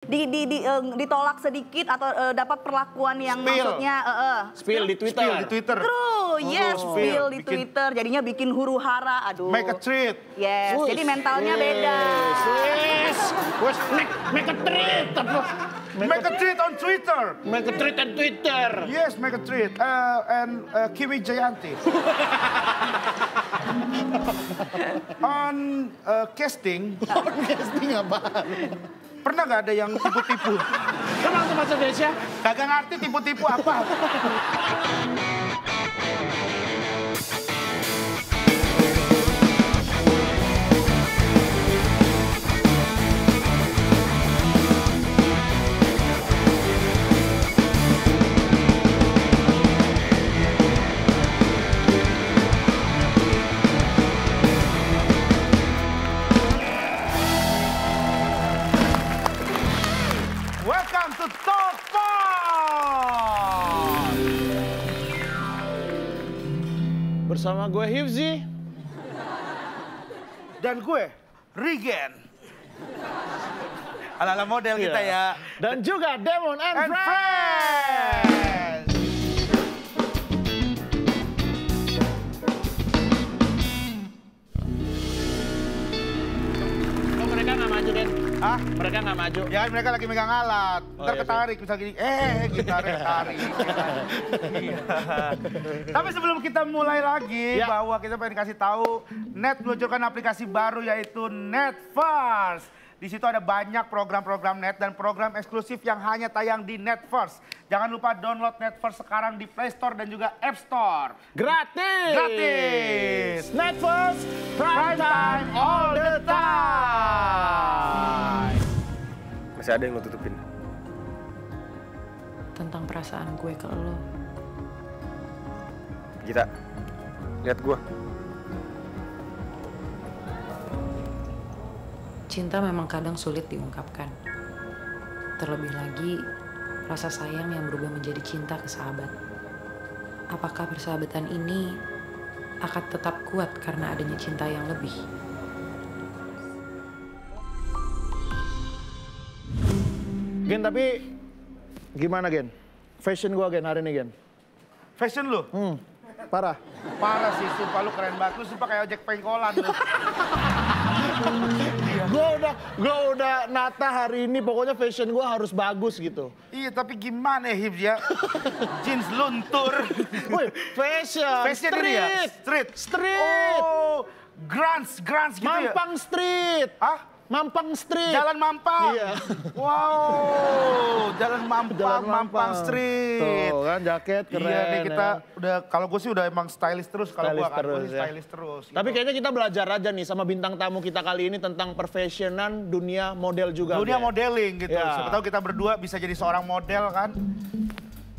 Ditolak sedikit atau dapat perlakuan yang maksudnya spill di Twitter. True, yes, spill di Twitter. Jadinya bikin huru-hara, aduh. Make a treat. Yes, jadi mentalnya beda. Make a treat. Make a treat on Twitter. Make a treat on Twitter. Yes, make a treat. And Kimi Jayanti. On casting. On casting apaan? Pernah nggak ada yang tipu-tipu? Kenal tuh bahasa Indonesia? Kagak ngerti tipu-tipu apa. Welcome to Top 4! Bersama gue Hifzi. Dan gue Regen. Ala-ala model kita ya. Dan juga Demon and Friends. Oh, mereka nggak maju, Den? Hah? Mereka nggak maju? Ya mereka lagi megang alat. Ntar iya, ketarik, misal gini. Gitarnya ketarik. Iya. Tapi sebelum kita mulai lagi, bahwa kita pengen kasih tahu, Net meluncurkan aplikasi baru yaitu Netverse. Di situ ada banyak program-program Net dan program eksklusif yang hanya tayang di Netverse. Jangan lupa download Netverse sekarang di Play Store dan juga App Store. Gratis! Gratis! Netverse, prime time all the time! Masih ada yang lo tutupin? Tentang perasaan gue ke lo. Gita, lihat gue. Cinta memang kadang sulit diungkapkan. Terlebih lagi, rasa sayang yang berubah menjadi cinta ke sahabat. Apakah persahabatan ini akan tetap kuat karena adanya cinta yang lebih? Gen, tapi gimana, Gen? Fashion gua, Gen, hari ini, Gen. Fashion lu? Parah. Parah sih, sumpah lu keren banget. Lu sumpah kayak ojek pengkolan lu. Gue udah nata hari ini, pokoknya fashion gue harus bagus gitu. Iya, tapi gimana ya, Hibs ya? Jeans luntur. Woi, fashion Ini ya? Street. Oh, grunge gitu ya? Mampang Street. Hah? Mampang Street. Jalan Mampang? Iya. Wow, Jalan Mampang Street. Tuh kan, jaket keren. Iya nih, kita ya. udah, kalau gue sih udah emang stylish terus. Kalau gue sih ya. stylish terus. Tapi gitu. kayaknya kita belajar aja nih sama bintang tamu kita kali ini tentang perfashionan dunia model juga. Dunia Ben. modeling gitu. Ya. Siapa tahu kita berdua bisa jadi seorang model kan.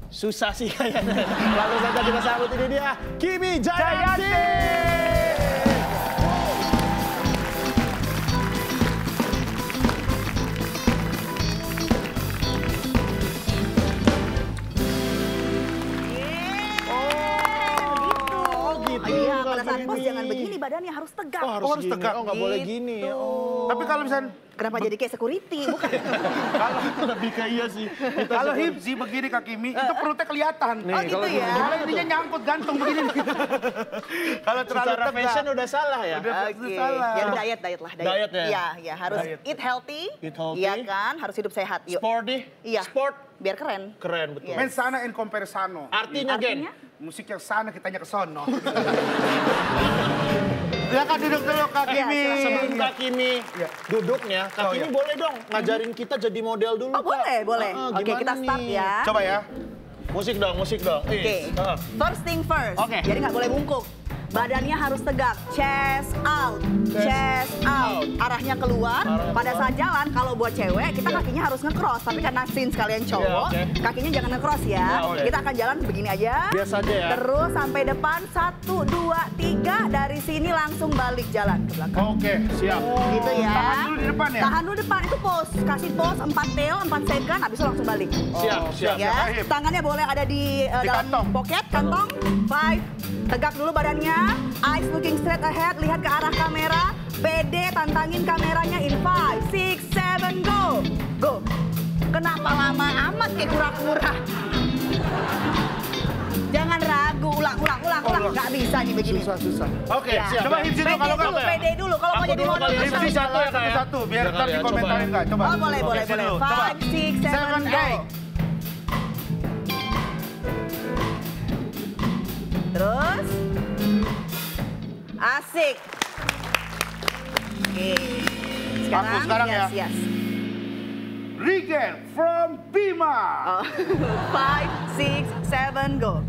Susah sih kayaknya. Lalu saja kita sambut, ini dia Kimi Jayanti. Iya, pada saat pos jangan begini, badannya harus tegak. Oh, harus tegak. Oh, nggak boleh gini. Gitu. Oh. Tapi kalau misalnya Kenapa jadi kayak security? Bukan. kalau Lebih ke iya sih. kalau Hibzi begini Kak Kimi, itu perutnya kelihatan. Oh gitu ya? Gimana intinya nyangkut gantung begini. Kalau terlalu Secara tegak. fashion udah salah ya? Udah salah. Ya diet lah. Diet ya? Iya, ya harus Diet. eat healthy. Eat healthy. Iya kan, harus hidup sehat. Yuk. Sporty? Iya. Sport? Biar keren. Keren, betul. Yes. Men sana in comparisano. Artinya, Gen? Musik yang sana, kitanya ke sono. Silakan duduk dulu Kak Kimi. Sebelum Kak Kimi duduknya, Kak Kimi boleh dong ngajarin kita jadi model dulu. Oh boleh. Oke, gimana kita start nih? ya. Coba ya. Musik dong. Oke. First thing first. Oke. Jadi nggak boleh bungkuk. Badannya harus tegak, chest out. Arahnya keluar. Pada saat jalan, kalau buat cewek, kita kakinya harus nge-cross. Tapi karena since kalian cowok, kakinya jangan nge-cross ya. Kita akan jalan begini aja. Biasa aja ya. Terus sampai depan, 1, 2, 3. Dari sini langsung balik jalan ke belakang. Oke, siap. Gitu ya. Tahan dulu di depan ya? Tahan dulu depan, itu pose. Kasih pose 4 tail, 4 second, habis itu langsung balik. Siap. Ya, tangannya boleh ada di dalam kantong. pocket, kantong. 5. Tegak dulu badannya, eyes looking straight ahead, lihat ke arah kamera. Pede, tantangin kameranya in 5, 6, 7, go. Go. Kenapa lama amat kayak kura-kura? Jangan ragu, ulang. Nggak bisa nih begini. Susah. Oke, Ya. siap. Coba hipsi dulu kalau nggak. Pede dulu. Kalau mau Aku jadi dulu model kali ya, bisa. Hipsi satu, biar Iya ntar kali ya, dikomentarin coba. nggak? Coba. Oh, boleh. Hipsi dulu, coba. 5, 6, 7, go. Terus. Asik. Oke. Sekarang ya. Yes. Regen from Bima. Oh. 5, 6, 7, go.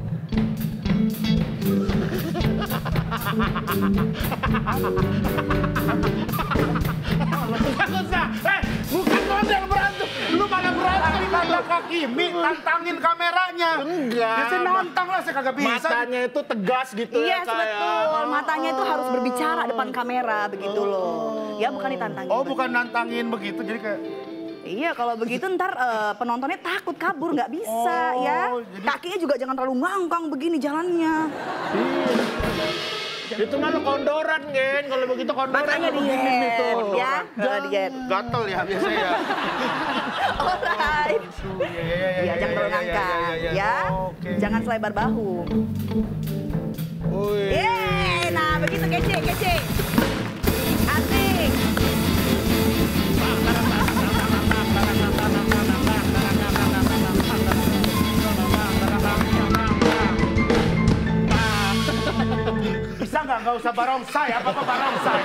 Bukan model berantem. Lu malah berantem. Kata Kak Kimi, tantangin kameranya. Enggak. Ya saya nantang lah, saya kagak bisa. Matanya itu tegas gitu Yes, ya, kayak. betul. Matanya itu harus berbicara depan kamera, begitu loh. Ya, bukan ditantangin. Oh, bukan nantangin begitu, jadi kayak... Iya, kalau begitu ntar penontonnya takut kabur, nggak bisa Oh, ya. jadi- Kakinya juga jangan terlalu ngangkang begini jalannya. Itu malu kondoran, Gen. Kalau begitu kondoran. Makanya begini tuh. diet, ya. Diet. Gatel ya biasanya ya. Alright. Iya, jangan terlalu ngangkang, ya. Oke. Jangan selebar bahu. Wih. Yeay, nah begitu kece. Asik. Bisa nggak usah barongsai, apa-apa barongsai.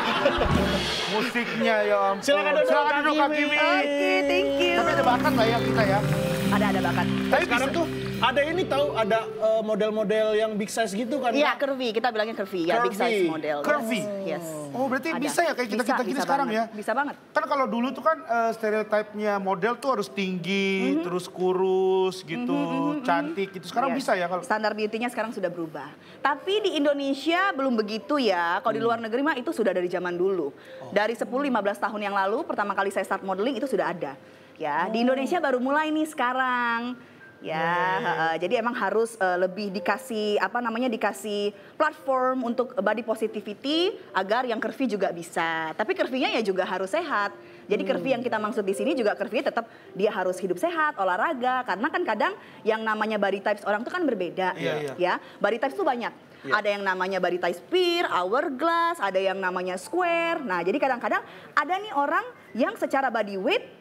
Musiknya ya ampun. Silakan duduk, duduk Kak Kimi. Oke, thank you. Tapi ada bakat lah ya kita ya. Ada bakat. Tapi Sekarang tuh ada ini tahu ada model-model yang big size gitu kan? Iya, curvy. Kita bilangnya curvy. Ya, big Curvy. size model. Curvy? Yes. Oh, berarti Ada. bisa ya kayak kita-kita gini Bisa sekarang banget. ya? Bisa banget. Kan kalau dulu tuh kan stereotipnya model tuh harus tinggi, terus kurus gitu, cantik gitu. Sekarang Yes. bisa ya kalau... Standar beauty-nya sekarang sudah berubah. Tapi di Indonesia belum begitu ya. Kalau di luar negeri mah itu sudah dari zaman dulu. Dari 10-15 tahun yang lalu pertama kali saya start modeling itu sudah ada. Ya, di Indonesia baru mulai nih sekarang. Ya, jadi emang harus lebih dikasih dikasih platform untuk body positivity agar yang curvy juga bisa. Tapi curvy-nya ya juga harus sehat. Jadi curvy yang kita maksud di sini juga curvy tetap dia harus hidup sehat, olahraga. Karena kan kadang yang namanya body types orang tuh kan berbeda. Iya. Ya, body types tuh banyak. Ada yang namanya body type sphere, hourglass, ada yang namanya square. Nah, jadi kadang-kadang ada nih orang yang secara body weight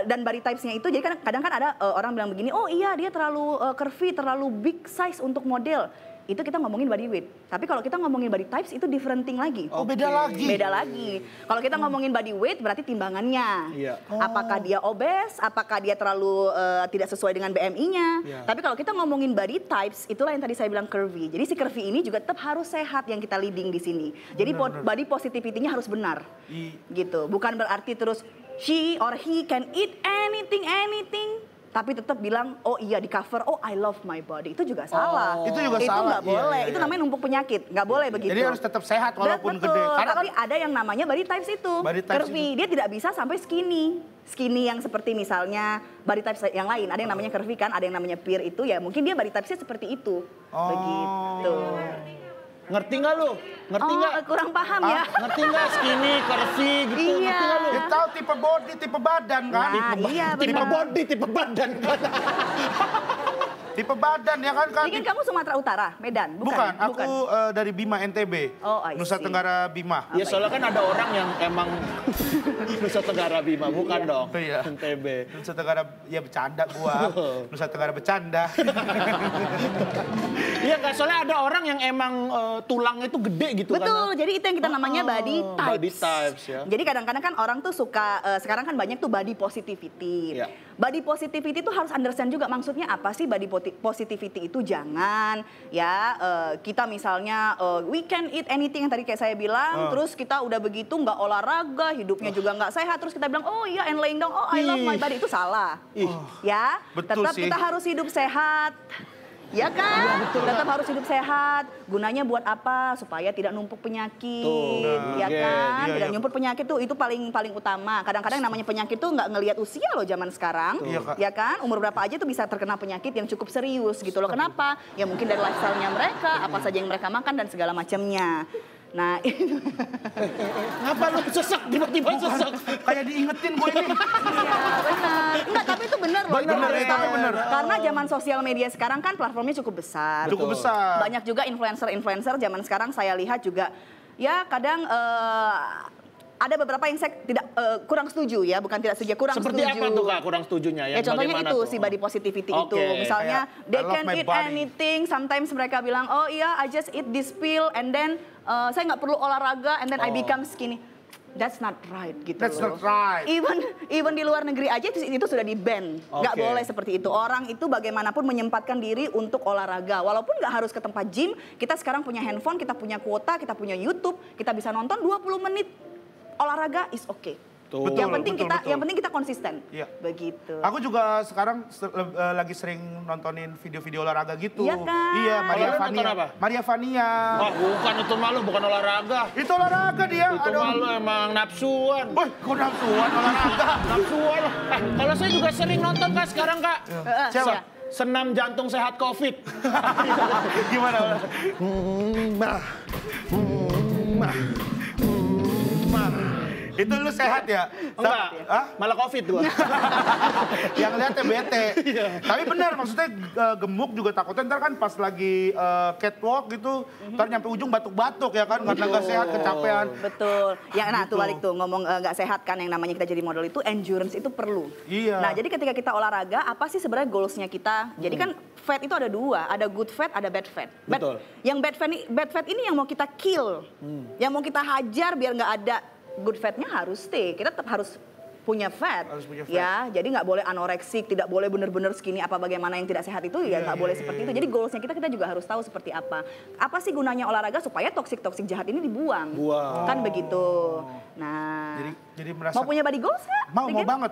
dan body types-nya itu, jadi kadang kan ada orang bilang begini, oh iya dia terlalu curvy, terlalu big size untuk model. Itu kita ngomongin body weight. Tapi kalau kita ngomongin body types itu different thing lagi. Oh, beda lagi? Beda lagi. Kalau kita ngomongin body weight berarti timbangannya. Iya. Apakah dia obes, apakah dia terlalu tidak sesuai dengan BMI-nya. Iya. Tapi kalau kita ngomongin body types, itulah yang tadi saya bilang curvy. Jadi si curvy ini juga tetap harus sehat yang kita leading di sini. Jadi body positivity-nya harus benar. Gitu. Bukan berarti terus she or he can eat anything, tapi tetap bilang, oh iya di cover, oh I love my body. Itu juga salah. Itu juga Itu salah. nggak boleh. Iya. Itu namanya numpuk penyakit. Nggak boleh begitu. Jadi harus tetap sehat walaupun Betul. gede. Karena Tapi ada yang namanya body types itu. Body types Curvy. Dia tidak bisa sampai skinny. Skinny yang seperti misalnya body types yang lain. Ada yang namanya curvy kan, ada yang namanya pear itu ya. Mungkin dia body typesnya seperti itu. Begitu. Ngerti nggak lu? Ngerti nggak? Kurang paham ya. Ngerti nggak skinny, curvy gitu? Iya. Ngerti nggak lu? dia tahu tipe body, tipe badan kan? Nah, iya Tipe benar. body, tipe badan kan? Tipe badan ya kan? Ini kan kamu Sumatera Utara, Medan, Bukan, aku dari Bima NTB. Oh, I Nusa see. Tenggara Bima. Ya soalnya kan ada orang yang emang Nusa Tenggara Bima, bukan dong? Iya. NTB. Nusa Tenggara, ya bercanda gua. Nusa Tenggara bercanda. Iya nggak, soalnya ada orang yang emang tulangnya itu gede gitu kan? Betul, jadi itu yang kita namanya body types. Body types ya. Jadi kadang-kadang kan orang tuh suka, sekarang kan banyak tuh body positivity. Iya. Body positivity itu harus understand juga maksudnya apa sih body positivity itu. Jangan ya kita misalnya we can eat anything yang tadi kayak saya bilang, terus kita udah begitu nggak olahraga, hidupnya juga nggak sehat, terus kita bilang oh iya and laying down, oh I love my body, itu salah. Ya, Betul tetap sih. kita harus hidup sehat. Ya kan? Tetap harus hidup sehat. Gunanya buat apa? Supaya tidak numpuk penyakit. Tuh, Ya oke. kan? Iya, Tidak iya. numpuk penyakit tuh itu paling utama. Kadang-kadang namanya penyakit tuh nggak ngelihat usia loh zaman sekarang. Iya, Kak. Ya kan? Umur berapa aja tuh bisa terkena penyakit yang cukup serius gitu loh. Kenapa? Ya mungkin dari lifestyle-nya mereka, apa saja yang mereka makan dan segala macamnya. Nah, itu. Ngapa lu sesek, tiba-tiba sesek? Kayak diingetin gue ini. Iya, benar. Enggak, loh. Bener, tapi bener. Karena zaman sosial media sekarang kan platformnya cukup besar. Cukup besar. Banyak juga influencer-influencer zaman sekarang saya lihat juga ya kadang ada beberapa yang saya tidak kurang setuju ya, bukan tidak setuju, kurang Seperti setuju. apa tuh Kak kurang setujunya? Ya contohnya itu si body positivity itu. Misalnya they can eat anything, sometimes mereka bilang, oh iya I just eat this pill and then saya nggak perlu olahraga and then I become skinny. That's not right gitu. That's loh. not right. Even di luar negeri aja itu sudah di-ban. Nggak boleh seperti itu. Orang itu bagaimanapun menyempatkan diri untuk olahraga. Walaupun nggak harus ke tempat gym, kita sekarang punya handphone, kita punya kuota, kita punya YouTube, kita bisa nonton 20 menit olahraga is okay. Betul, yang penting betul. yang penting kita konsisten. Iya. Begitu. Aku juga sekarang lagi sering nontonin video-video olahraga gitu. Iya kan? Iya, Maria Kalau lu Vania. nonton apa? Maria Vania. Oh bukan, itu malu, bukan olahraga. Itu olahraga dia. Itu malu emang nafsuan. Wih, kok nafsuan olahraga? Nafsuan. Kalau saya juga sering nonton Kak sekarang Kak. Siapa? Senam jantung sehat COVID. Gimana? Itu lu sehat ya? Enggak, malah COVID gua. Yang lihatnya bete. Tapi benar, maksudnya gemuk juga takutnya ntar kan pas lagi catwalk gitu, ntar nyampe ujung batuk-batuk ya kan, karena nggak sehat, kecapean. Betul. Yang nah tuh balik tuh ngomong nggak sehat kan, yang namanya kita jadi model itu endurance itu perlu. Iya. Nah jadi ketika kita olahraga, apa sih sebenarnya goalsnya kita? Jadi kan fat itu ada dua, ada good fat, ada bad fat. Betul. Yang bad fat ini yang mau kita kill, yang mau kita hajar biar nggak ada. Good fatnya harus stay, kita tetap harus punya fat. Harus punya fat. Ya, jadi nggak boleh anoreksik, tidak boleh benar-benar skinny apa bagaimana yang tidak sehat itu ya nggak boleh seperti itu. Jadi goalsnya kita juga harus tahu seperti apa. Apa sih gunanya olahraga supaya toksik jahat ini dibuang? Kan begitu. Nah, Jadi merasa mau punya body goals nggak? mau banget.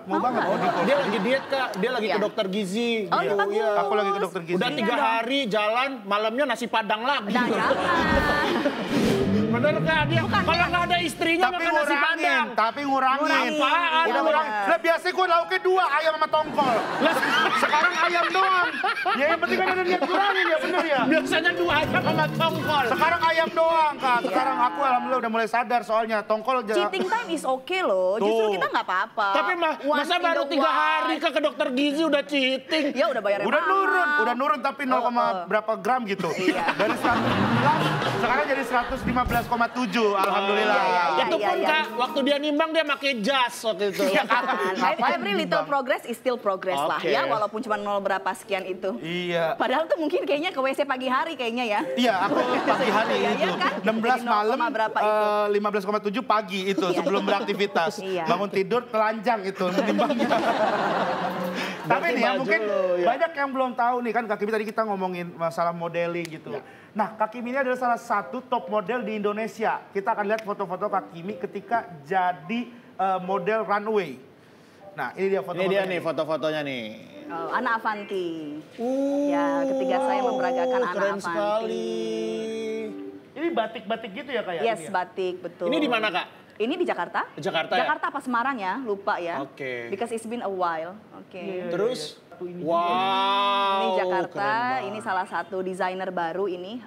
Dia lagi diet Kak, dia lagi ke dokter gizi. Oh, gitu. bagus. Aku lagi ke dokter gizi. Udah 3 hari jalan, malamnya nasi padang lagi. Nah, jangan. Bener Kak, dia kalau nggak ada istrinya Tapi makan nasi padang. ngurangin. Apaan? Udah ngurangin. Lah biasanya gue lauknya 2, ayam sama tongkol. Sekarang ayam doang. Ya yang penting kan ada niat ngurangin ya, bener ya. Biasanya 2 ayam sama tongkol. Sekarang ayam doang Kak. Sekarang aku alhamdulillah udah mulai sadar soalnya tongkol aja. Cheating time is okay loh. Justru kita nggak apa-apa. Tapi masa baru 3 hari ke dokter gizi udah cheating? Ya udah bayar Udah nurun tapi 0, berapa gram gitu. Dari 119 sekarang jadi 115,7 alhamdulillah. Itu pun Kak, waktu dia nimbang dia pakai jas waktu itu. Every little progress is still progress lah ya, walaupun cuma 0 berapa sekian itu. Iya. Padahal tuh mungkin kayaknya ke WC pagi hari kayaknya ya. Iya, aku pagi hari Iya, itu. kan? 16 Jadi 0, malam, berapa itu? 15,7 pagi itu sebelum beraktivitas. Iya. Bangun tidur telanjang itu nimbangnya. Tapi nih ya mungkin banyak yang belum tahu nih kan Kak Kimi tadi kita ngomongin masalah modeling gitu. Nah Kak Kimi ini adalah salah satu top model di Indonesia. Kita akan lihat foto-foto Kak Kimi ketika jadi model runway. Nah ini dia foto-fotonya. Ini dia nih foto-fotonya nih. Oh, Ana Avanti. Ya, ketika saya memperagakan Ana keren Avanti. sekali. Ini batik-batik gitu ya Kak ya? Yes, batik, betul. Ini di mana Kak? Ini di Jakarta. Di Jakarta ya? Jakarta apa Semarang ya? Lupa ya. Oke. Because it's been a while. Oke. Terus? Wow. Ini Jakarta, keren banget. ini salah satu desainer baru ini,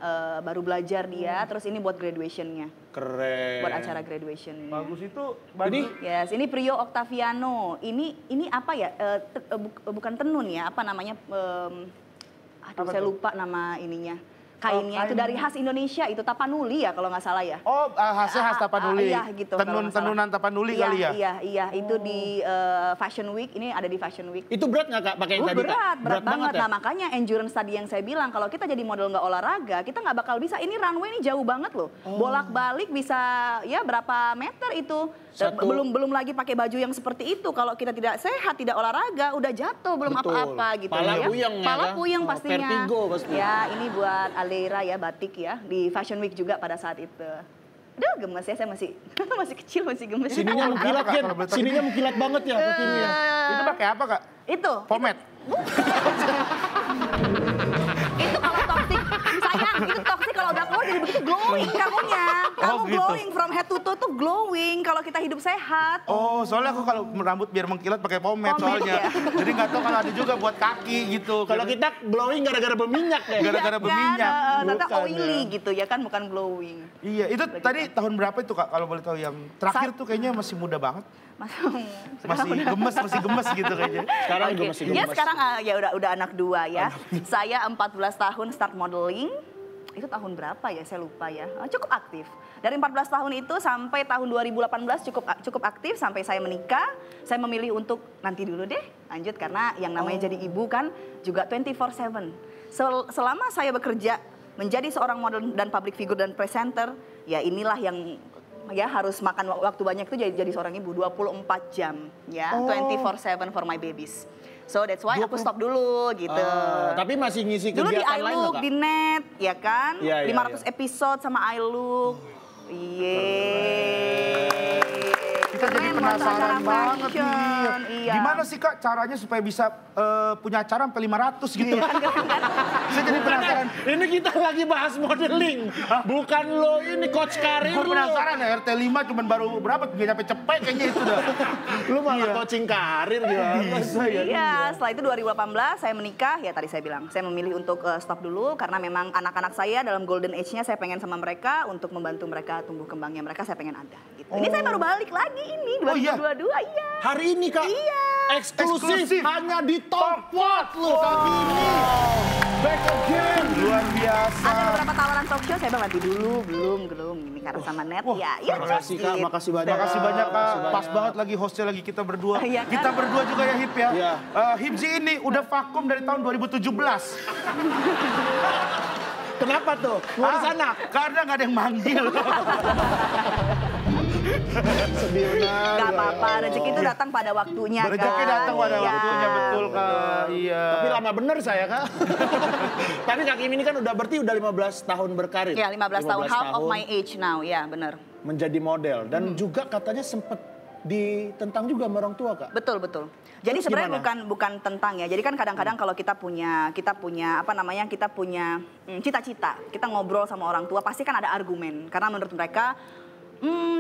baru belajar dia, terus ini buat graduation-nya. Keren. Buat acara graduation. Bagus itu. Ini? Yes, ini Prio Octaviano. Ini apa ya? Bukan tenun ya, apa namanya? Aduh, saya lupa nama ininya. Kainnya itu dari khas Indonesia, itu Tapanuli ya kalau nggak salah ya. Oh, khasnya khas Tapanuli. Iya gitu. kalau nggak salah. Tenunan Tapanuli kali ya? Iya, itu di Fashion Week, ini ada di Fashion Week. Itu berat nggak Kak pakai yang tadi Kak? Berat banget. ya? Nah makanya endurance tadi yang saya bilang, kalau kita jadi model nggak olahraga, kita nggak bakal bisa. Ini runway ini jauh banget loh. Bolak-balik bisa ya berapa meter itu. Belum lagi pakai baju yang seperti itu. Kalau kita tidak sehat, tidak olahraga, udah jatuh, belum Betul. apa-apa gitu Pala ya. puyeng ya, Pala kan? puyeng pastinya. Vertigo pasti. Ya ini buat Aleira ya, batik ya. Di Fashion Week juga pada saat itu. Aduh gemes ya, saya masih masih kecil, masih gemes. Sininya mengkilat kan? Sininya mengkilat banget ya Kak Kimi ya? Itu pakai apa Kak? Itu. Pomade? Itu kalau toksik, sayang, itu toksik kalau udah keluar jadi begitu glowing kamunya. Kamu gitu. glowing from head to toe tuh glowing kalau kita hidup sehat. Oh, soalnya aku kalau rambut biar mengkilat pakai pomade soalnya. ya. Jadi nggak tahu kalau ada juga buat kaki gitu. Kalau kita glowing gara-gara berminyak ya. Gara-gara berminyak. Ternyata Bukan, oily ya. gitu ya kan, bukan glowing. Iya, itu tadi tahun berapa itu Kak kalau boleh tahu yang terakhir tuh kayaknya masih muda banget. Masih gemes gitu kayaknya. Sekarang juga Oke. masih Ya gemes. sekarang ya udah anak 2 ya. Saya 14 tahun start modeling. Itu tahun berapa ya, saya lupa ya. Cukup aktif. Dari 14 tahun itu sampai tahun 2018 cukup aktif sampai saya menikah. Saya memilih untuk nanti dulu deh lanjut karena yang namanya jadi ibu kan juga 24/7. Selama saya bekerja menjadi seorang model dan public figure dan presenter, ya inilah yang ya harus makan waktu banyak itu jadi seorang ibu 24 jam ya, 24/7 for my babies. So that's why aku stop dulu gitu. Tapi masih ngisi Dulu di kegiatan lain nggak, iLook, Kak? di net, ya kan? Iya, 500 episode sama iLook. Yeay. Kita jadi Keren penasaran acara banget nih. fashion, iya. Gimana sih Kak caranya supaya bisa punya acara sampai 500 gitu? Saya jadi penasaran. Ini kita lagi bahas modeling. Bukan lo ini coach karir Gue lo. penasaran ya, RT 5 cuman baru berapa? Gak nyampe cepet kayaknya itu dah. Lu malah coaching karir gimana? Iya, setelah itu 2018 saya menikah, ya tadi saya bilang, saya memilih untuk stop dulu karena memang anak-anak saya dalam golden age-nya saya pengen sama mereka untuk membantu mereka tumbuh kembangnya mereka, saya pengen ada gitu. Ini saya baru balik lagi ini Oh, iya? 2022, iya. Hari ini Kak, Iya. eksklusif hanya di Top What lo Kak Kimi. Back again. Luar biasa. Ada beberapa tawaran talk show, saya bilang nanti dulu, belum. Ini karena sama net, ya. Yuk, Makasih Kak, gitu. makasih banyak. Makasih banyak Kak, Makasih banyak. pas banget lagi hostnya lagi kita berdua. Iya kan? Kita berdua juga ya Hip ya. Iya. Hipzi ini udah vakum dari tahun 2017. Kenapa tuh? Mau di sana? Karena nggak ada yang manggil. Sedih benar. Gak apa-apa, rezeki itu datang pada waktunya kan. Rezeki datang pada Iya. waktunya, betul Kak. Iya. Tapi lama bener saya Kak. Tapi Kak Kimi ini kan udah 15 tahun berkarir. Ya, 15 tahun, half of my age now, ya benar. Menjadi model. Dan juga katanya sempat ditentang juga sama orang tua Kak. Betul. Jadi Terus sebenarnya gimana? bukan tentang ya. Jadi kan kadang-kadang kalau kita punya cita-cita, kita ngobrol sama orang tua pasti kan ada argumen. Karena menurut mereka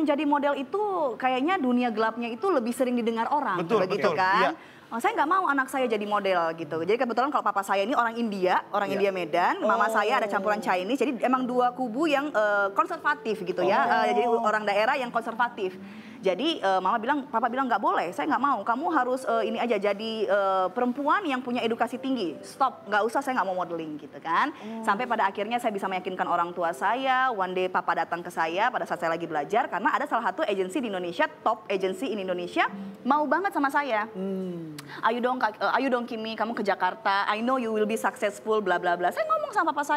jadi model itu kayaknya dunia gelapnya itu lebih sering didengar orang, begitu betul, kan? iya. Oh, saya nggak mau anak saya jadi model gitu. Jadi kebetulan kalau papa saya ini orang India Medan, mama saya ada campuran Chinese. Jadi emang dua kubu yang konservatif gitu ya. Jadi orang daerah yang konservatif. Jadi papa bilang nggak boleh, saya nggak mau. Kamu harus ini aja jadi perempuan yang punya edukasi tinggi. Stop, nggak usah, saya nggak mau modeling gitu kan. Sampai pada akhirnya saya bisa meyakinkan orang tua saya. One day papa datang ke saya pada saat saya lagi belajar karena ada salah satu agensi di Indonesia, top agensi in Indonesia, mau banget sama saya. Ayo dong Kimi, kamu ke Jakarta. I know you will be successful, bla bla bla. Saya ngomong sama papa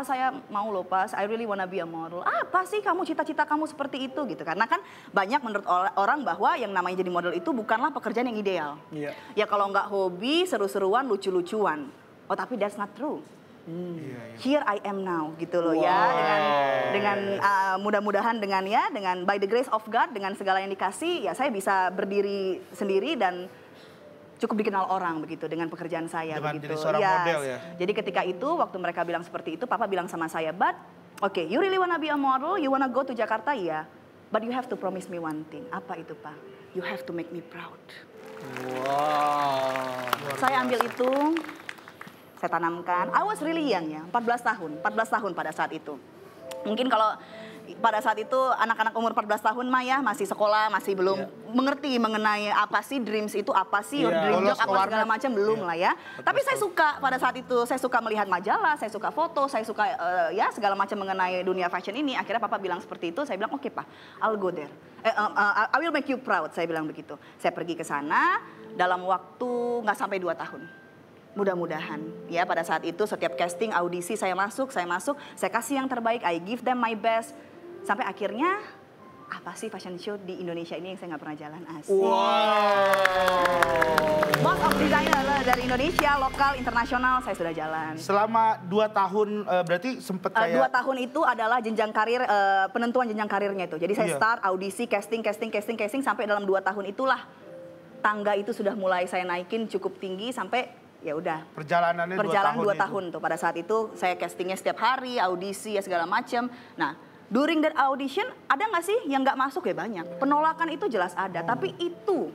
saya mau loh pas, I really wanna be a model. Apa sih kamu cita-cita kamu seperti itu gitu? Karena kan banyak menurut orang bahwa yang namanya jadi model itu bukanlah pekerjaan yang ideal. Iya. Ya kalau nggak hobi, seru-seruan, lucu-lucuan. Oh tapi that's not true. Here I am now gitu loh ya, dengan mudah-mudahan dengan by the grace of God, dengan segala yang dikasih ya saya bisa berdiri sendiri dan cukup dikenal orang begitu dengan pekerjaan saya Dengan begitu. jadi seorang model ya. Jadi ketika itu waktu mereka bilang seperti itu, papa bilang sama saya, "But okay, you really wanna be a model, you wanna go to Jakarta ya, but you have to promise me one thing." Apa itu, Pak? You have to make me proud. Wow. Saya ambil itu, saya tanamkan. I was really young ya, 14 tahun pada saat itu. Mungkin kalau pada saat itu anak-anak umur 14 tahun mah ya masih sekolah, masih belum mengerti mengenai apa sih dreams itu, apa sih dream job, apa segala macam belum lah ya. Tapi saya suka pada saat itu, saya suka melihat majalah, saya suka foto, saya suka ya segala macam mengenai dunia fashion ini. Akhirnya papa bilang seperti itu, saya bilang oke Pak, I'll go there. I will make you proud, saya bilang begitu. Saya pergi ke sana dalam waktu nggak sampai 2 tahun. Mudah-mudahan ya pada saat itu setiap casting, audisi saya masuk, saya kasih yang terbaik, I give them my best. Sampai akhirnya apa sih fashion show di Indonesia ini yang saya nggak pernah jalan, asik. Most of designer dari Indonesia, lokal, internasional saya sudah jalan. Selama 2 tahun berarti sempet kayak 2 tahun itu adalah jenjang karir, penentuan jenjang karirnya itu. Jadi saya start audisi, casting sampai dalam 2 tahun itulah tangga itu sudah mulai saya naikin cukup tinggi sampai ya udah. Perjalanan 2 tahun tuh. Pada saat itu saya castingnya setiap hari, audisi ya segala macam. Nah, during that audition ada nggak sih yang nggak masuk? Ya banyak. Penolakan itu jelas ada, tapi itu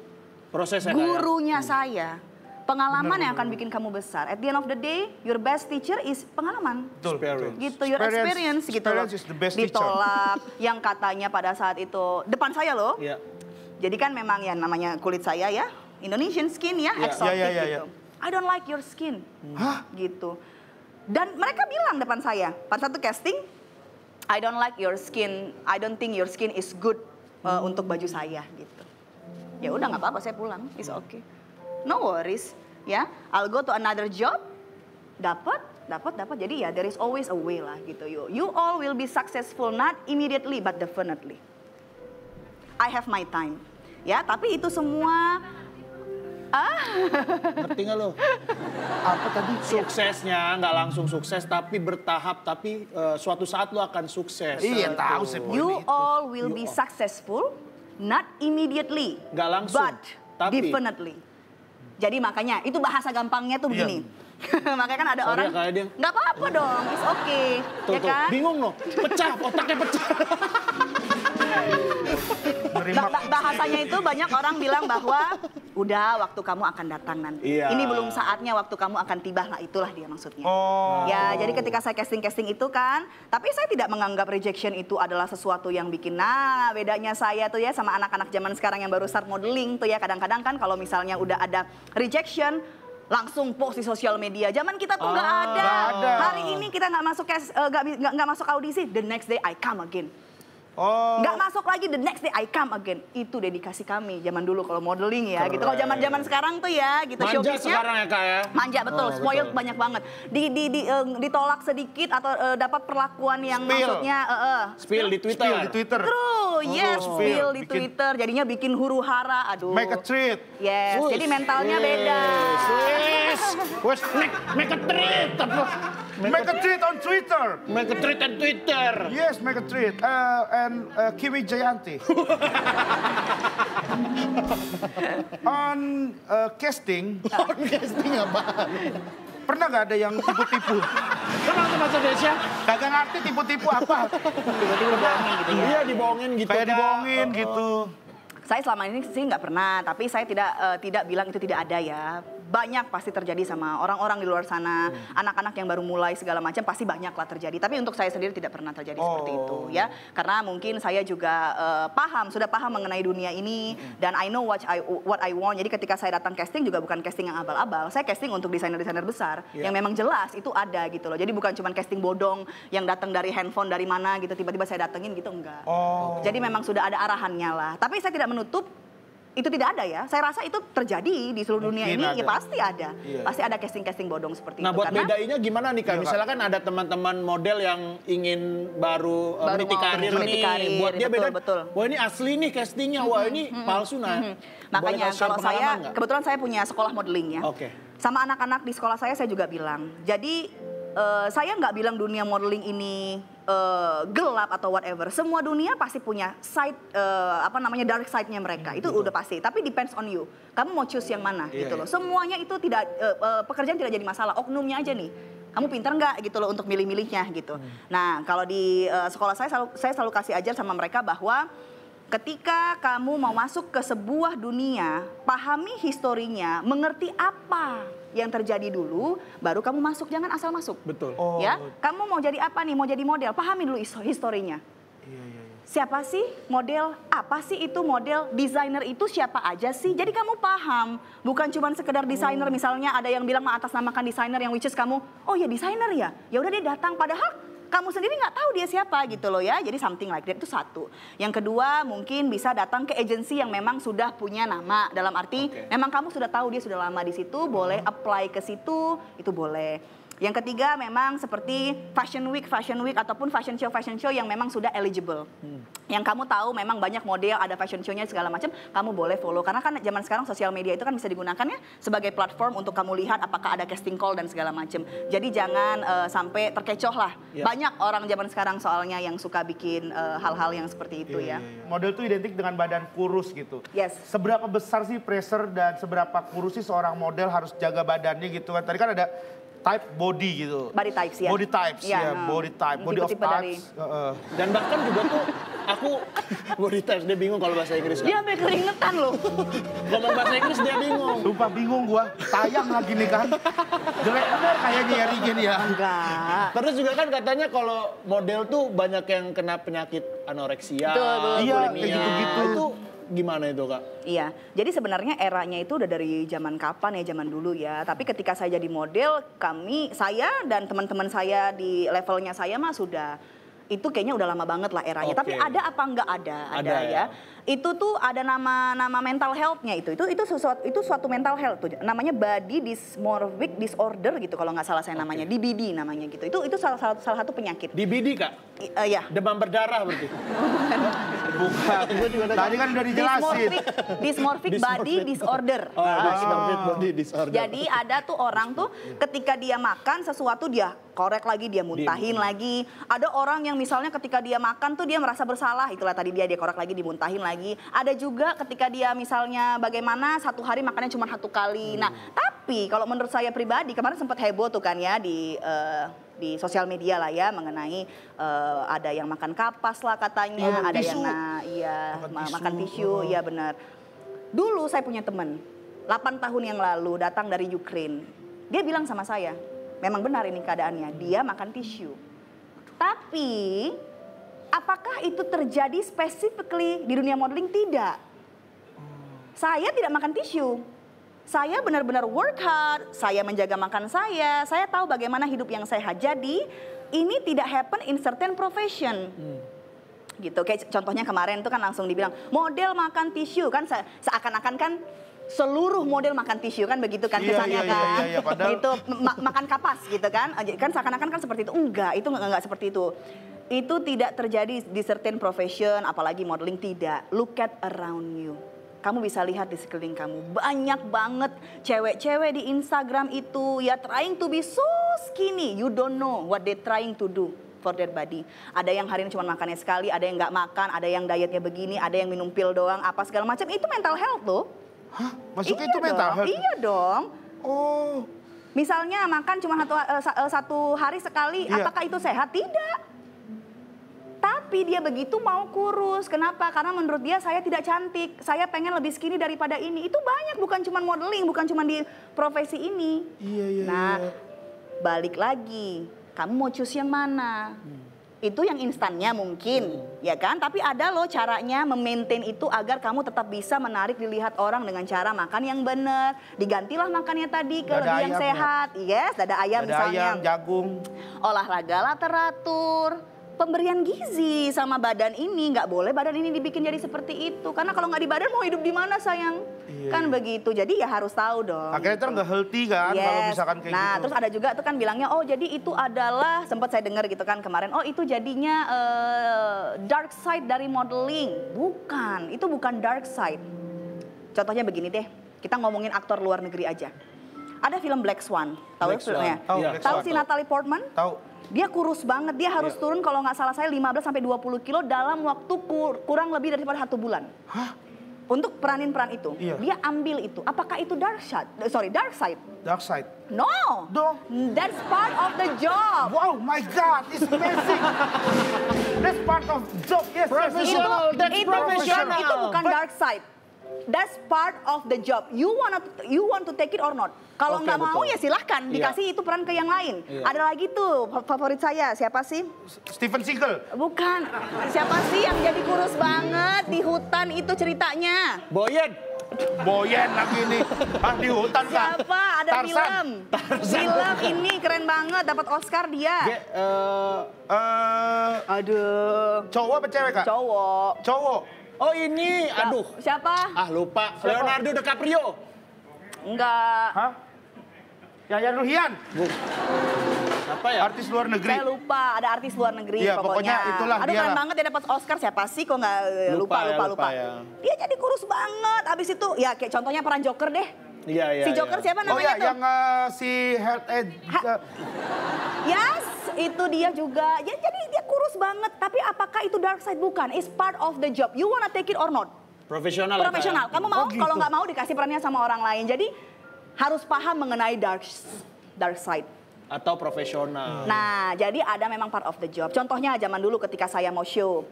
prosesnya gurunya saya. Pengalaman yang akan bikin kamu besar. At the end of the day, your best teacher is pengalaman. Betul. Gitu, your experience gitu loh. Is the best teacher. Ditolak, yang katanya pada saat itu depan saya loh. Iya. Jadi kan memang ya namanya kulit saya ya, Indonesian skin ya, eksotik gitu. I don't like your skin. Hah? Gitu. Dan mereka bilang depan saya, pada satu casting, I don't like your skin, I don't think your skin is good untuk baju saya gitu. Ya udah nggak apa-apa, saya pulang, it's okay. No worries, ya. I'll go to another job, dapat. Jadi ya there is always a way lah gitu. You all will be successful, not immediately but definitely. I have my time, ya. Tapi itu semua Ngerti nggak lo? Apa tadi? Suksesnya nggak langsung sukses, tapi bertahap. Tapi suatu saat lo akan sukses. Iya, tahu sih. You all will be successful, not immediately, Nggak langsung, but tapi definitely. Jadi makanya itu bahasa gampangnya tuh begini. Makanya kan ada orang, kayak dia. nggak apa-apa dong, it's okay, ya kan? Bingung lo, pecah, otaknya pecah. Bahasanya itu banyak orang bilang bahwa udah waktu kamu akan datang nanti. Iya. Ini belum saatnya, waktu kamu akan tiba lah, itulah dia maksudnya. Oh. Ya, jadi ketika saya casting itu kan, tapi saya tidak menganggap rejection itu adalah sesuatu yang bikin, nah bedanya saya tuh ya sama anak-anak zaman sekarang yang baru start modeling tuh ya, kadang-kadang kan kalau misalnya udah ada rejection, langsung post di sosial media. Zaman kita tuh nggak ada. Hari ini kita nggak masuk audisi, the next day I come again. Nggak masuk lagi, the next day I come again. Itu dedikasi kami zaman dulu kalau modeling ya. Gitu. Kalau zaman sekarang tuh ya, gitu Manja showbiz-nya. sekarang ya Kak ya? Manja betul, spoiled banyak banget. Ditolak sedikit atau dapat perlakuan yang maksudnya Spill di Twitter. True, yes, spill di bikin- Twitter. Jadinya bikin huru-hara, aduh. Make a treat. Yes, jadi mentalnya beda. Wes, make a treat. Make a treat on Twitter. Make a treat on Twitter. Yes, make a treat. And Kimi Jayanti. On casting, Casting apa? pernah nggak ada yang tipu-tipu? Kenapa tuh bahasa Indonesia? Kagak ngerti tipu-tipu apa. Tiba-tiba dibohongin gitu ya. Iya, dibohongin gitu. Kayak Kak. dibohongin gitu. Saya selama ini sih nggak pernah, tapi saya tidak bilang itu tidak ada ya. Banyak pasti terjadi sama orang-orang di luar sana, anak-anak yang baru mulai segala macam pasti banyak lah terjadi. Tapi untuk saya sendiri tidak pernah terjadi seperti itu ya, karena mungkin saya juga sudah paham mengenai dunia ini dan I know what I want. Jadi ketika saya datang casting juga bukan casting yang abal-abal, saya casting untuk desainer-desainer besar yang memang jelas itu ada gitu loh. Jadi bukan cuma casting bodong yang datang dari handphone dari mana gitu tiba-tiba saya datengin gitu enggak. Jadi memang sudah ada arahannya lah. Tapi saya tidak menutup itu tidak ada ya. Saya rasa itu terjadi di seluruh dunia ini, ya pasti ada. Pasti ada casting-casting bodong seperti Nah, itu. buat bedainya gimana nih Kak? Misalnya kan ada teman-teman model yang ingin baru meniti mau karir meniti nih. karir, Buat dia beda. betul. Wah, ini asli nih castingnya. Wah, ini palsu nah. Makanya kalau saya, kebetulan saya punya sekolah modeling ya. Oke. Sama anak-anak di sekolah saya juga bilang. Jadi saya nggak bilang dunia modeling ini gelap atau whatever. Semua dunia pasti punya side dark side-nya mereka. Itu udah pasti. Tapi depends on you. Kamu mau choose yang mana gitu loh. Semuanya itu tidak pekerjaan tidak jadi masalah. Oknumnya aja nih. Kamu pintar nggak gitu loh untuk milih-milihnya gitu. Nah kalau di sekolah saya selalu kasih ajar sama mereka bahwa ketika kamu mau masuk ke sebuah dunia, pahami historinya, mengerti apa yang terjadi dulu, baru kamu masuk. Jangan asal masuk. Betul. Ya, kamu mau jadi apa nih? Mau jadi model? Pahami dulu historinya. Siapa sih model? Apa sih itu model? Desainer itu siapa aja sih? Jadi kamu paham, bukan cuma sekedar desainer. Misalnya ada yang bilang mengatasnamakan desainer yang which is kamu, oh ya desainer ya. Ya udah dia datang, padahal kamu sendiri nggak tahu dia siapa gitu loh ya. Jadi something like that itu satu. Yang kedua mungkin bisa datang ke agensi yang memang sudah punya nama. Dalam arti memang kamu sudah tahu dia sudah lama di situ, boleh apply ke situ, itu boleh. Yang ketiga memang seperti fashion week ataupun fashion show yang memang sudah eligible. Yang kamu tahu memang banyak model, ada fashion show-nya segala macam, kamu boleh follow. Karena kan zaman sekarang sosial media itu kan bisa digunakan ya sebagai platform untuk kamu lihat apakah ada casting call dan segala macam. Jadi jangan sampai terkecoh lah. Banyak orang zaman sekarang soalnya yang suka bikin hal-hal yang seperti itu ya. Model itu identik dengan badan kurus gitu. Yes. Seberapa besar sih pressure dan seberapa kurus sih seorang model harus jaga badannya gitu kan? Tadi kan ada type body gitu. Body types ya. Body types ya, body type, body of types. Dan bahkan juga tuh aku body types dia bingung kalau bahasa Inggris. Dia sampai keringetan loh. Ngomong bahasa Inggris dia bingung. Sumpah bingung gua, tayang lagi nih kan. Jelek bener kayaknya ya Rigen ya. Enggak. Terus juga kan katanya kalau model tuh banyak yang kena penyakit anoreksia, Iya, bulimia. kayak gitu-gitu. Itu gimana itu Kak? Iya, jadi sebenarnya eranya itu udah dari zaman kapan ya, zaman dulu ya. Tapi ketika saya jadi model, saya dan teman-teman saya di levelnya saya mah sudah, itu kayaknya udah lama banget lah eranya. Oke. Tapi ada apa enggak ada ya. Itu tuh ada nama mental health-nya itu suatu mental health tuh. Namanya body dysmorphic disorder gitu kalau nggak salah saya namanya. DBD namanya gitu. Itu salah satu penyakit. DBD Kak? Iya. Demam berdarah berarti? Bukan. Tadi kan udah dijelasin. Dysmorphic body disorder. Dysmorphic body disorder. Jadi ada tuh orang tuh ketika dia makan sesuatu dia korek lagi, dia muntahin lagi. Ada orang yang misalnya ketika dia makan tuh dia merasa bersalah, itulah tadi dia korek lagi, dimuntahin lagi. Ada juga ketika dia misalnya bagaimana satu hari makannya cuma 1 kali. Nah, tapi kalau menurut saya pribadi kemarin sempat heboh tuh kan ya di sosial media lah ya mengenai ada yang makan kapas lah katanya, ada tisu. yang makan tisu, iya benar. Dulu saya punya teman 8 tahun yang lalu datang dari Ukraine. Dia bilang sama saya, memang benar ini keadaannya, dia makan tisu. Tapi apakah itu terjadi specifically di dunia modeling? Tidak. Saya tidak makan tisu. Saya benar-benar work hard, saya menjaga makan saya tahu bagaimana hidup yang sehat. Jadi ini tidak happen in certain profession. Gitu, kayak contohnya kemarin itu kan langsung dibilang, model makan tisu kan seakan-akan kan seluruh model makan tisu kan begitu kan kesannya kan. Iya, padahal... Itu makan kapas gitu kan. Kan seakan-akan kan seperti itu. Enggak, itu enggak seperti itu. Itu tidak terjadi di certain profession, apalagi modeling tidak. Look at around you. Kamu bisa lihat di sekeliling kamu, banyak banget cewek-cewek di Instagram itu ya trying to be so skinny. You don't know what they trying to do for their body. Ada yang hari ini cuma makannya sekali, ada yang nggak makan, ada yang dietnya begini, ada yang minum pil doang, apa segala macam. Itu mental health loh. Hah? Masuk Iya itu mental dong, health? Iya dong. Oh. Misalnya makan cuma satu hari sekali, apakah itu sehat? Tidak. Tapi dia begitu mau kurus. Kenapa? Karena menurut dia saya tidak cantik. Saya pengen lebih skinny daripada ini. Itu banyak, bukan cuma modeling, bukan cuma di profesi ini. Iya. Nah, balik lagi. Kamu mau choose yang mana? Itu yang instannya mungkin, ya kan? Tapi ada loh caranya memaintain itu agar kamu tetap bisa menarik dilihat orang dengan cara makan yang benar. Digantilah makannya tadi ke lebih yang sehat. Yes, dada ayam misalnya. Dada ayam, jagung. Olahragalah teratur. Pemberian gizi sama badan ini, nggak boleh badan ini dibikin jadi seperti itu. Karena kalau nggak di badan mau hidup di mana sayang? Kan begitu, jadi ya harus tahu dong. Akhirnya itu nggak healthy kan kalau misalkan kayak gitu. Nah terus ada juga tuh kan bilangnya, oh jadi itu adalah, sempat saya dengar gitu kan kemarin, oh itu jadinya dark side dari modeling. Bukan, itu bukan dark side. Contohnya begini deh, kita ngomongin aktor luar negeri aja. Ada film Black Swan, tahu filmnya? Tahu si Natalie Portman? Tahu. Dia kurus banget, dia harus turun kalau nggak salah saya 15 sampai 20 kilo dalam waktu kurang lebih daripada 1 bulan. Hah? Untuk peran itu. Iya. Dia ambil itu. Apakah itu dark side? Dark side? Dark side. No. That's part of the job. Wow, my God, it's amazing. That's part of job. Yes, Professional, that's professional. Itu bukan dark side. That's part of the job. You want to take it or not? Kalau nggak mau ya silahkan dikasih itu peran ke yang lain. Ada lagi tuh favorit saya, siapa sih? Steven Seagal. Bukan. Siapa sih yang jadi kurus banget di hutan itu ceritanya? Boyen lagi nih. Di hutan kan? Siapa? Ada film. Film ini keren banget, dapat Oscar dia. Aduh. Cowok apa cewek, Kak? Cowok. Oh ini, aduh. Siapa? Lupa. Leonardo DiCaprio. Enggak. Hah? Yayan Ruhian. Apa ya? Artis luar negeri. Saya lupa, ada artis luar negeri Iya, pokoknya itulah Aduh dia keren lah. banget dia dapat Oscar, siapa sih kok nggak lupa. ya. Dia jadi kurus banget, abis itu ya kayak contohnya peran Joker deh. Iya. Si Joker siapa Oh namanya ya, tuh? yang si Health Yes, itu dia juga. Ya, jadi dia kurus banget, tapi apakah itu dark side? Bukan, it's part of the job. You wanna take it or not? Profesional. Profesional. Kamu mau, gitu. kalau nggak mau dikasih perannya sama orang lain. Jadi harus paham mengenai dark side. Atau profesional. Nah, jadi ada memang part of the job. Contohnya zaman dulu ketika saya mau show.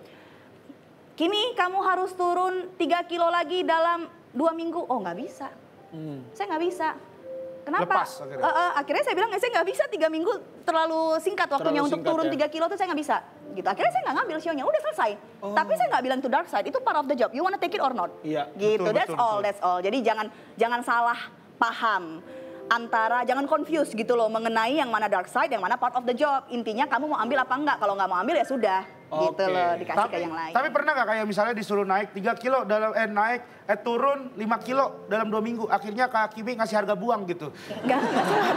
Kimi, kamu harus turun 3 kilo lagi dalam 2 minggu. Oh, nggak bisa. Saya nggak bisa. Kenapa? Lepas akhirnya. Akhirnya saya bilang, saya nggak bisa 3 minggu terlalu singkat waktunya Terlalu untuk singkat, turun ya. 3 kilo tuh saya nggak bisa. Gitu. Akhirnya saya nggak ngambil show-nya, udah selesai. Tapi saya nggak bilang itu dark side, itu part of the job. You wanna take it or not? Iya. Gitu, Betul, that's all. Jadi jangan salah paham. Jangan confuse gitu loh mengenai yang mana dark side, yang mana part of the job. Intinya kamu mau ambil apa enggak, kalau nggak mau ambil ya sudah. Gitu Oke. loh, dikasih ke yang lain. Tapi pernah nggak kayak misalnya disuruh naik 3 kilo turun 5 kilo dalam 2 minggu, akhirnya Kak Kimi ngasih harga buang gitu. Enggak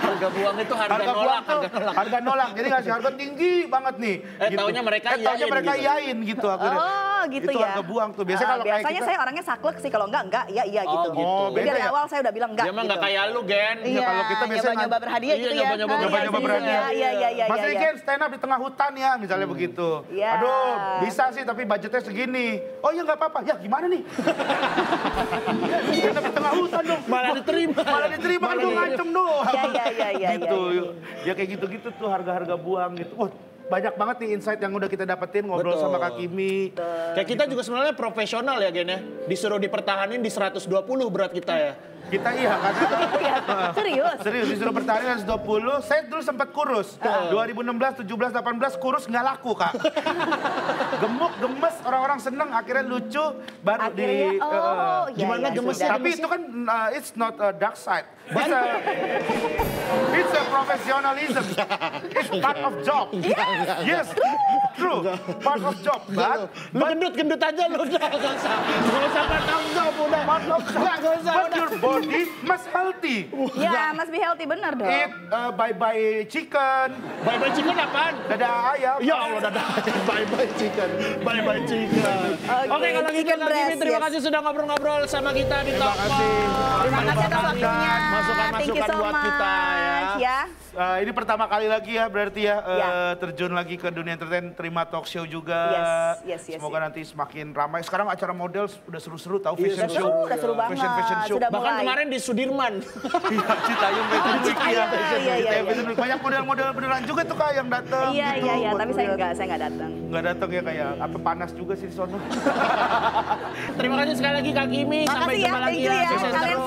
Harga buang itu harga Harga nolak. buang tuh, harga nolak. Jadi ngasih harga tinggi banget nih. Taunya mereka taunya iyain mereka gitu. iyain gitu akhirnya. Oh gitu itu ya. harga buang tuh. Biasanya kalau kayak biasanya kita, saya orangnya saklek sih, kalau enggak, iya gitu. gitu. Oh, Jadi beda dari ya? awal saya udah bilang enggak Dia mah gitu. nggak kayak lu, Gen. Iya, kalau kita biasanya nyoba berhadiah Iya, gitu ya. nyoba-nyoba berhadiah. Iya. Mas Riken stand up di tengah hutan ya, misalnya begitu. Iya. Aduh, bisa sih tapi budgetnya segini. Oh iya nggak apa-apa. Ya gimana nih? Stand up di tengah hutan dong. Malah diterima. Malah diterima kan gue ngancem doang. Iya. Gitu. Ya kayak gitu-gitu tuh harga-harga buang gitu. Wah, banyak banget nih insight yang udah kita dapetin ngobrol Betul. sama Kak Kimi. Kayak kita juga sebenarnya profesional ya, Gen ya. Disuruh dipertahanin di 120 berat kita ya. Kita iya karena Serius? disuruh bertahan 120. Saya dulu sempat kurus. 2016, 17, 18 kurus nggak laku Kak. Gemuk, gemes, orang-orang seneng. Akhirnya lucu, baru Akhirnya, gimana gemesnya? Tapi itu kan it's not a dark side. It's a professionalism. It's part of job. Yes, true. Part of job. Lu gendut aja lu udah. Gak usah part job udah. Part of job. Gak usah But udah. your body must healthy. Ya, must be healthy, bener dong. Eat bye-bye chicken. Bye-bye chicken apaan? Dada ayam. Ya Allah, dadah. Bye-bye chicken. Bye-bye chicken. Oke, kalau gitu chicken Kak Kimi, breast, terima yes. kasih sudah ngobrol-ngobrol sama kita di Terima Talk kasih. Terima kasih atas waktunya. Masukan-masukan Thank you so buat kita much, ya. Ini pertama kali lagi ya berarti ya, Ya. terjun lagi ke dunia entertain, terima talk show juga. Yes. Semoga nanti semakin ramai. Sekarang acara model udah seru-seru tahu Iya, fashion show. Udah seru banget. Fashion show. Sudah Bahkan mulai. kemarin di Sudirman. Iya, Citayam Fashion Week ya. Iya. Banyak model-model beneran juga tuh Kak yang datang. Iya, gitu, iya. buat Tapi saya lihat. nggak datang. Nggak datang ya kayak apa panas juga sih di sono. Terima kasih sekali lagi Kak Kimi. Sampai Makasih ya, jumpa lagi thank you ya. Sukses Kalian